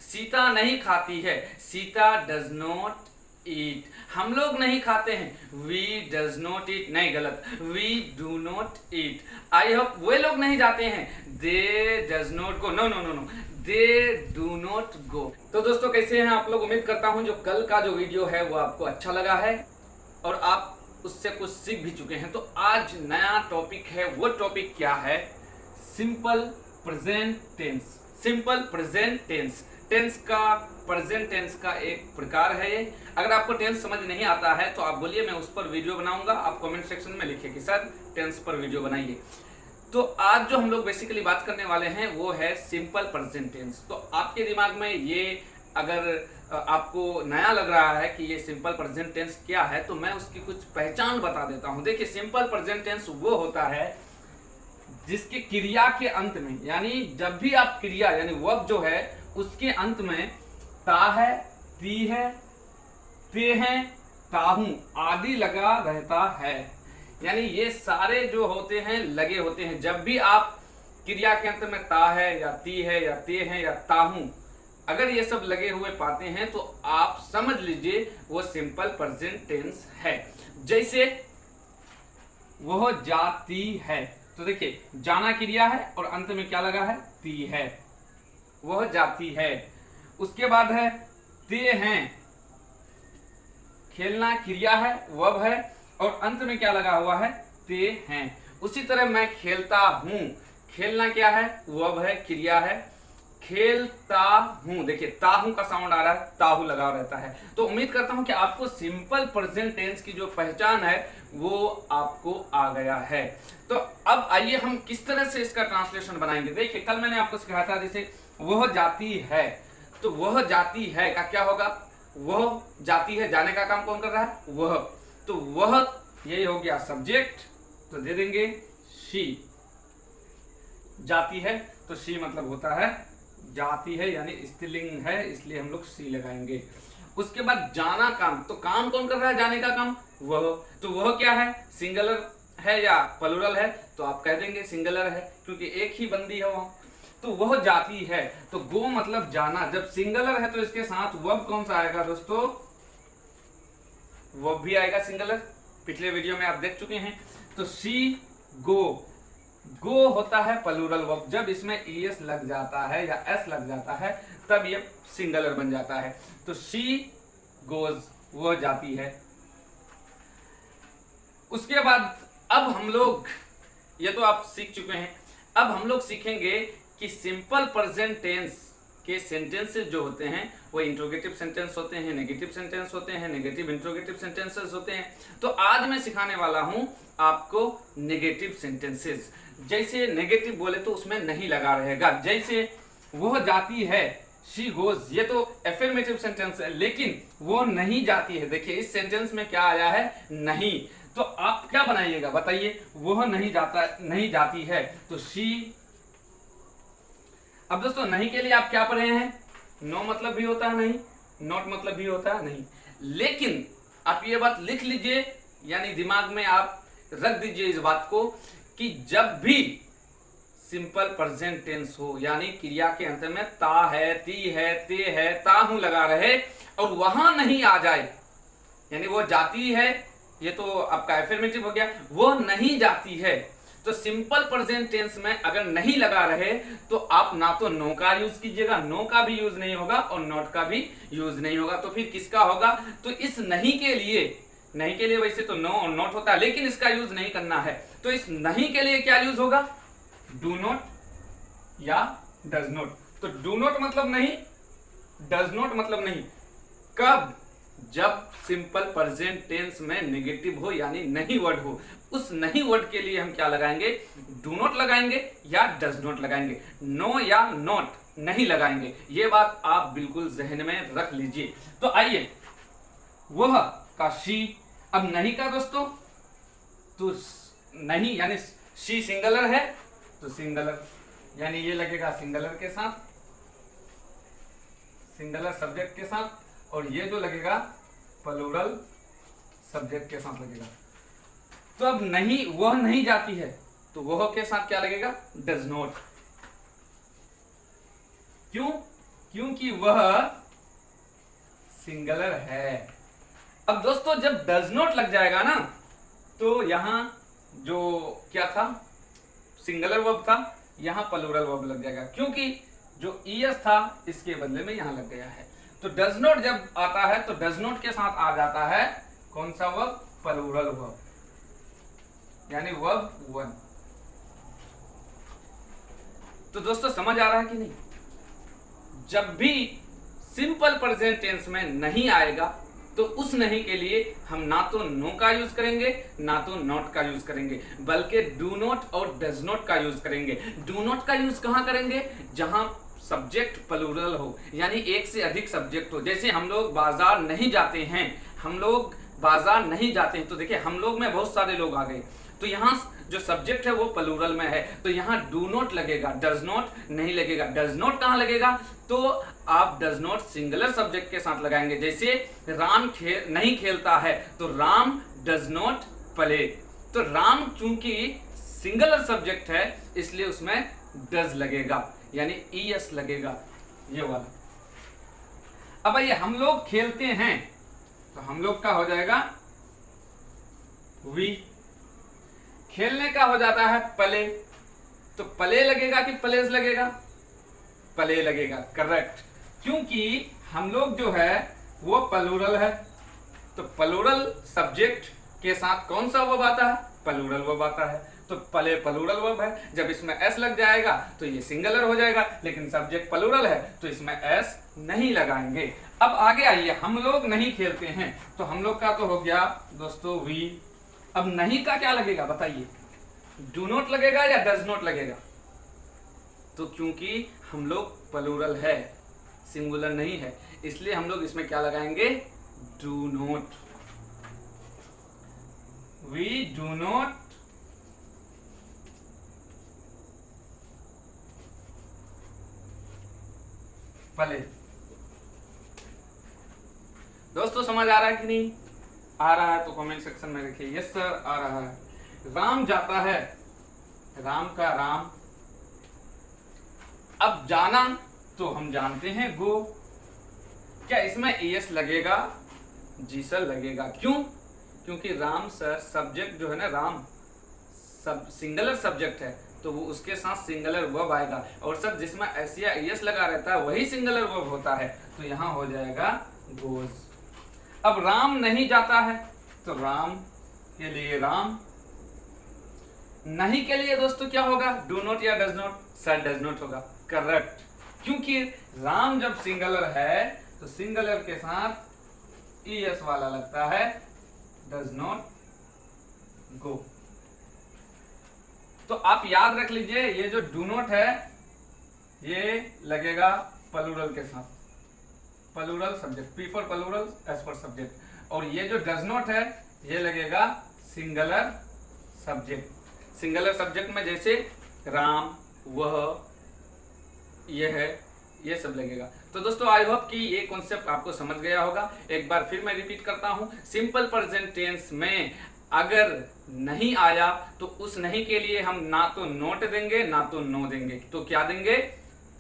सीता नहीं खाती है, सीता डज नॉट ईट। हम लोग नहीं खाते हैं, वी डज नॉट ईट। नहीं, गलत, we do not eat. I hope वे लोग नहीं जाते हैं, they does not go. No no no no, they do not go. तो दोस्तों कैसे हैं आप लोग? उम्मीद करता हूं जो कल का जो वीडियो है वो आपको अच्छा लगा है और आप उससे कुछ सीख भी चुके हैं। तो आज नया टॉपिक है। वो टॉपिक क्या है? Simple present tense. Simple present tense, tense का, प्रेजेंट टेंस का एक प्रकार है ये। अगर आपको टेंस समझ नहीं आता है तो आप बोलिए, मैं उस पर वीडियो बनाऊंगा। आप कमेंट सेक्शन में लिखिए कि सर टेंस पर वीडियो बनाइए। तो आज जो हम लोग बेसिकली बात करने वाले हैं वो है सिंपल प्रेजेंट टेंस। तो आपके दिमाग में ये अगर आपको नया लग रहा है कि ये सिंपल प्रेजेंट टेंस क्या है, तो मैं उसकी कुछ पहचान बता देता हूं। देखिए, सिंपल प्रेजेंट टेंस वो होता है जिसके क्रिया के अंत में, यानी जब भी आप क्रिया यानी वर्ब जो है उसके अंत में ता है, ती है, ते हैं, ताहू आदि लगा रहता है। यानी ये सारे जो होते हैं लगे होते हैं। जब भी आप क्रिया के अंत में ता है या ती है या ते हैं या ताहू अगर ये सब लगे हुए पाते हैं तो आप समझ लीजिए वो सिंपल प्रेजेंट टेंस है। जैसे वह जाती है, तो देखिए जाना क्रिया है और अंत में क्या लगा है? ती है। वह जाती है। उसके बाद है ते हैं, खेलना क्रिया है, वर्ब है और अंत में क्या लगा हुआ है? ते हैं। उसी तरह मैं खेलता हूं, खेलना क्या है? वर्ब है, क्रिया है, खेलता हूं। देखिए ताहू का साउंड आ रहा है, ताहू लगा रहता है। तो उम्मीद करता हूं कि आपको सिंपल प्रेजेंट टेंस की जो पहचान है वो आपको आ गया है। तो अब आइए हम किस तरह से इसका ट्रांसलेशन बनाएंगे। देखिए कल मैंने आपको सिखाया था, जैसे वह जाती है, तो वह जाती है का क्या होगा? वह जाती है, जाने का काम कौन कर रहा है? वह। तो वह यही हो गया सब्जेक्ट, तो दे देंगे शी। जाती है तो शी मतलब होता है जाती है, यानी स्त्रीलिंग है, इसलिए हम लोग सी लगाएंगे। उसके बाद जाना काम, तो काम कौन कर रहा है? जाने का काम वह। तो वह क्या है? सिंगुलर है या प्लूरल है? तो आप कह देंगे सिंगुलर है, क्योंकि एक ही बंदी है वहां। तो वह जाती है, तो गो मतलब जाना। जब सिंगुलर है तो इसके साथ वर्ब कौन सा आएगा दोस्तों? वर्ब भी आएगा सिंगुलर, पिछले वीडियो में आप देख चुके हैं। तो सी गो, गो होता है प्लूरल वर्ब। जब इसमें es लग जाता है या s लग जाता है तब ये सिंगुलर बन जाता है। तो शी गोज, वह जाती है। उसके बाद अब हम लोग, ये तो आप सीख चुके हैं, अब हम लोग सीखेंगे कि सिंपल प्रेजेंट टेंस के सेंटेंसेस जो होते हैं वो इंट्रोगेटिव सेंटेंस होते हैं, नेगेटिव सेंटेंस होते हैं, नेगेटिव इंट्रोगेटिव सेंटेंसेस होते हैं। तो आज मैं सिखाने वाला हूं आपको नेगेटिव सेंटेंसेस। जैसे नेगेटिव बोले तो उसमें नहीं लगा रहेगा। जैसे वह जाती है, शी गोज, ये तो एफर्मेटिव सेंटेंस है, लेकिन वो नहीं जाती है। देखिए इस सेंटेंस में क्या आया है? नहीं। तो आप क्या बनाइएगा बताइए? वह नहीं जाता, नहीं जाती है, तो शी। अब दोस्तों नहीं के लिए आप क्या पढ़े हैं? नो मतलब भी होता है नहीं, नॉट मतलब भी होता है नहीं। लेकिन आप ये बात लिख लीजिए, यानी दिमाग में आप रख दीजिए इस बात को कि जब भी सिंपल प्रेजेंट टेंस हो, यानी क्रिया के अंत में ता है, ती है, ते है, ताहू लगा रहे और वहां नहीं आ जाए, यानी वो जाती है, ये तो आपका एफर्मेटिव हो गया, वो नहीं जाती है। तो सिंपल प्रेजेंट टेंस में अगर नहीं लगा रहे तो आप ना तो नो का यूज कीजिएगा, नो का भी यूज नहीं होगा और नॉट का भी यूज नहीं होगा। तो फिर किसका होगा? तो इस नहीं के लिए, नहीं के लिए वैसे तो नो और नॉट होता है, लेकिन इसका यूज नहीं करना है। तो इस नहीं के लिए क्या यूज होगा? डू नॉट या डज नॉट। तो डू नॉट मतलब नहीं, डज नॉट मतलब नहीं। कब? जब सिंपल प्रेजेंट टेंस में नेगेटिव हो, यानी नहीं वर्ड हो। उस नहीं वर्ड के लिए हम क्या लगाएंगे? डू नॉट लगाएंगे या डज नॉट लगाएंगे, नो या नॉट नहीं लगाएंगे। ये बात आप बिल्कुल जहन में रख लीजिए। तो आइए, वह का शी। अब नहीं का दोस्तों, तो नहीं यानी शी सिंगुलर है तो सिंगुलर, यानी ये लगेगा सिंगुलर के साथ, सिंगुलर सब्जेक्ट के साथ, और ये जो लगेगा प्लूरल सब्जेक्ट के साथ लगेगा। तो अब नहीं, वह नहीं जाती है, तो वह के साथ क्या लगेगा? Does not. क्यों? क्योंकि वह सिंगुलर है। अब दोस्तों जब डज नॉट लग जाएगा ना, तो यहां जो क्या था, सिंगुलर वर्ब था, यहां प्लूरल वर्ब लग जाएगा, क्योंकि जो ईएस था इसके बदले में यहां लग गया है। तो डज नॉट जब आता है तो डज नॉट के साथ आ जाता है कौन सा वर्ब, प्लूरल वर्ब, यानी वर्ब वन। तो दोस्तों समझ आ रहा है कि नहीं? जब भी सिंपल प्रेजेंट टेंस में नहीं आएगा तो उस नहीं के लिए हम ना तो नो का यूज करेंगे ना तो नॉट का यूज करेंगे, बल्कि डू नॉट और डज नॉट का यूज करेंगे। डू नॉट का यूज कहां करेंगे, जहां सब्जेक्ट प्लूरल हो, यानी एक से अधिक सब्जेक्ट हो। जैसे हम लोग बाजार नहीं जाते हैं, हम लोग बाजार नहीं जाते हैं, तो देखिए हम लोग में बहुत सारे लोग आ गए, तो यहाँ जो सब्जेक्ट है वो प्लूरल में है, तो यहाँ डू नॉट लगेगा, डज नॉट नहीं लगेगा। डज नॉट कहाँ लगेगा, तो आप डज नॉट सिंगुलर सब्जेक्ट के साथ लगाएंगे। जैसे राम नहीं खेलता है, तो राम डज नॉट प्ले। तो राम चूंकि सिंगुलर सब्जेक्ट है इसलिए उसमें डज लगेगा, यानी ईएस लगेगा, ये वाला। अब ये हम लोग खेलते हैं, तो हम लोग का हो जाएगा वी। खेलने का हो जाता है प्ले, तो प्ले लगेगा कि प्लेज लगेगा, प्ले लगेगा, करेक्ट, क्योंकि हम लोग जो है वो प्लूरल है। तो प्लूरल सब्जेक्ट के साथ कौन सा वर्ब आता है, प्लूरल वर्ब आता है। तो प्ले प्लूरल वर्ब है, जब इसमें एस लग जाएगा तो ये सिंगुलर हो जाएगा, लेकिन सब्जेक्ट प्लूरल है तो इसमें एस नहीं लगाएंगे। अब आगे आइए, हम लोग नहीं खेलते हैं, तो हम लोग का तो हो गया दोस्तों वी। अब नहीं का क्या लगेगा बताइए, डू नॉट लगेगा या डज नॉट लगेगा? तो क्योंकि हम लोग प्लूरल है, सिंगुलर नहीं है, इसलिए हम लोग इसमें क्या लगाएंगे, do not. We do not play. दोस्तों समझ आ रहा है कि नहीं? आ रहा है तो कमेंट सेक्शन में लिखिए यस सर आ रहा है। राम जाता है, राम का राम। अब जाना तो हम जानते हैं गो, क्या इसमें एस लगेगा? जी सर लगेगा। क्यों? क्योंकि राम सर सब्जेक्ट जो है ना, राम सब सिंगुलर सब्जेक्ट है, तो वो उसके साथ सिंगुलर वर्ब आएगा, और सर जिसमें एस या एस लगा रहता है वही सिंगुलर वर्ब होता है, तो यहां हो जाएगा गोज। अब राम नहीं जाता है, तो राम के लिए राम, नहीं के लिए दोस्तों क्या होगा, डू नॉट या does not? Sir does not होगा, करेक्ट, क्योंकि राम जब सिंगुलर है तो सिंगुलर के साथ ईएस वाला लगता है, डज नॉट गो। तो आप याद रख लीजिए, ये जो डू नॉट है ये लगेगा प्लूरल के साथ, plural subject, P for plural, S for subject, और ये जो डज नॉट है ये लगेगा सिंगुलर सब्जेक्ट। सिंगुलर सब्जेक्ट में जैसे राम, वह, ये है, ये सब लगेगा। तो दोस्तों आई होप कि ये कॉन्सेप्ट आपको समझ गया होगा। एक बार फिर मैं रिपीट करता हूं, सिंपल प्रेजेंट टेंस में अगर नहीं आया तो उस नहीं के लिए हम ना तो नॉट देंगे ना तो नो देंगे, तो क्या देंगे,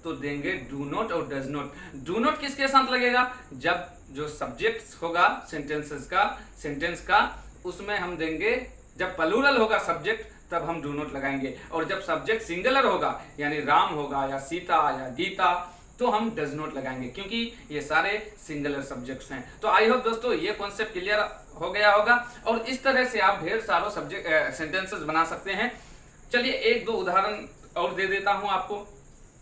तो देंगे डू नॉट और डज नॉट। डू नॉट किसके साथ लगेगा, जब जो सब्जेक्ट होगा सेंटेंस का उसमें हम देंगे, जब प्लूरल होगा सब्जेक्ट तब हम डू नॉट लगाएंगे, और जब सब्जेक्ट सिंगुलर होगा यानी राम होगा या सीता या गीता तो हम डज नॉट लगाएंगे, क्योंकि ये सारे सिंगुलर सब्जेक्ट्स हैं। तो आई होप दोस्तों ये कॉन्सेप्ट क्लियर हो गया होगा, और इस तरह से आप ढेर सारे सब्जेक्ट सेंटेंसेस बना सकते हैं। चलिए एक दो उदाहरण और दे देता हूं आपको।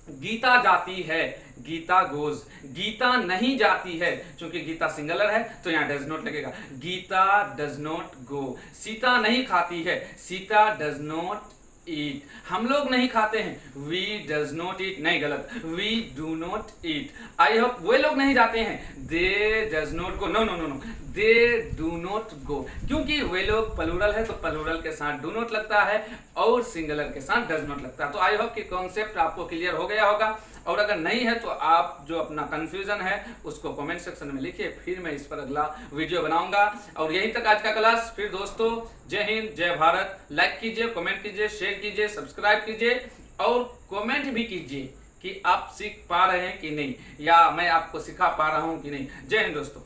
गीता जाती है, गीता गोज। गीता नहीं जाती है, क्योंकि गीता सिंगुलर है तो यहाँ डज नॉट लगेगा, Geeta does not go. Sita नहीं खाती है, सीता डज नॉट ईट। हम लोग नहीं खाते हैं, वी डज नॉट ईट, नहीं गलत, we do not eat. I hope वे लोग नहीं जाते हैं, they does not go, no no no no, they do not go, क्योंकि वे लोग प्लूरल है तो प्लूरल के साथ डू नॉट लगता है और सिंगुलर के साथ डज नॉट लगता है। तो आई होप कि कॉन्सेप्ट आपको क्लियर हो गया होगा, और अगर नहीं है तो आप जो अपना कंफ्यूजन है उसको कमेंट सेक्शन में लिखिए, फिर मैं इस पर अगला वीडियो बनाऊंगा। और यहीं तक आज का क्लास। फिर दोस्तों जय हिंद, जय भारत। लाइक कीजिए, कमेंट कीजिए, शेयर कीजिए, सब्सक्राइब कीजिए और कमेंट भी कीजिए कि आप सीख पा रहे हैं कि नहीं, या मैं आपको सिखा पा रहा हूँ कि नहीं। जय हिंद दोस्तों।